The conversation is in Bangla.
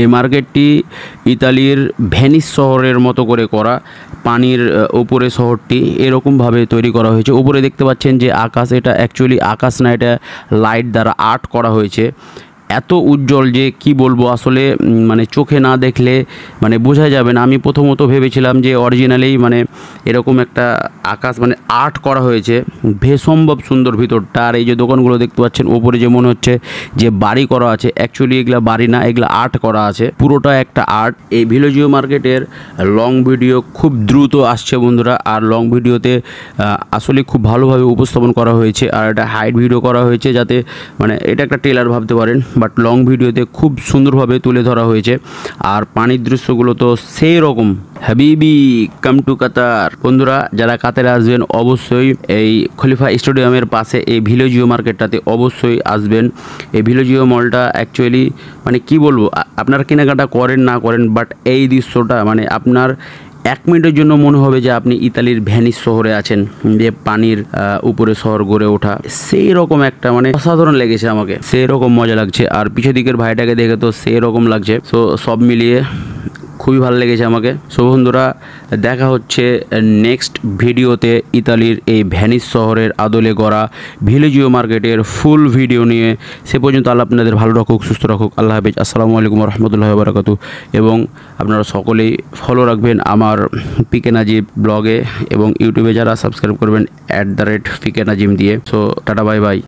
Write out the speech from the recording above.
এই মার্কেটটি ইতালির ভেনিস শহরের মতো করে করা, পানির উপরে শহরটি এরকমভাবে তৈরি করা হয়েছে। উপরে দেখতে পাচ্ছেন যে আকাশ, এটা অ্যাকচুয়ালি আকাশ না, এটা লাইট দ্বারা আর্ট করা হয়েছে। এত উজ্জ্বল যে কি বলবো, আসলে মানে চোখে না দেখলে মানে বোঝা যাবে না। আমি প্রথমত ভেবেছিলাম যে অরিজিনালেই মানে এরকম একটা আকাশ মানে আর্ট করা হয়েছে, বেসম্ভব সুন্দর ভিতরটা। আর এই যে দোকানগুলো দেখতে পাচ্ছেন ওপরে, যে মনে হচ্ছে যে বাড়ি করা আছে, অ্যাকচুয়ালি এগুলা বাড়ি না, এগুলা আর্ট করা আছে, পুরোটা একটা আর্ট। এই ভিলেজিও মার্কেটের লং ভিডিও খুব দ্রুত আসছে বন্ধুরা, আর লং ভিডিওতে আসলে খুব ভালোভাবে উপস্থাপন করা হয়েছে, আর এটা হাইড ভিডিও করা হয়েছে যাতে মানে এটা একটা ট্রেলার ভাবতে পারেন, বাট লং ভিডিওতে খুব সুন্দরভাবে তুলে ধরা হয়েছে। আর পানির দৃশ্যগুলো তো সেই রকম। হাবিবি কাম টু কাতার। বন্ধুরা যারা কাতারে আসবেন অবশ্যই এই খলিফা স্টেডিয়ামের পাশে এই ভিলেজিও মার্কেটটাতে অবশ্যই আসবেন। এই ভিলেজিও মলটা অ্যাকচুয়ালি মানে কি বলবো, আপনারা কেনাকাটা করেন না করেন, বাট এই দৃশ্যটা মানে আপনার 1 মিনিটের জন্য মনে হবে যে আপনি ইতালির ভেনিস শহরে আছেন, যে পানির উপরে শহর গড়ে ওঠা, সেই রকম একটা মানে অসাধারণ লেগেছে আমাকে, সেই রকম মজা লাগছে। আর পিছের দিকের ভাইটাকে দেখে তো সেই রকম লাগছে। তো সব মিলিয়ে খুবই ভালো লেগেছে আমাকে। সো বন্ধুরা দেখা হচ্ছে নেক্সট ভিডিওতে ইতালির এই ভেনিস শহরের আদলে গড়া ভিলেজিও মার্কেটের ফুল ভিডিও নিয়ে। সে পর্যন্ত আল্লাহ আপনাদের ভালো রাখুক, সুস্থ রাখুক। আল্লাহ হাফেজ। আসসালামু আলাইকুম রহমতুল্লাহি ওয়া বারাকাতুহু। এবং আপনারা সকলেই ফলো রাখবেন আমার পিকে নাজিম ব্লগে, এবং ইউটিউবে যারা সাবস্ক্রাইব করবেন @পিকে নাজিম দিয়ে। So tata, bye bye.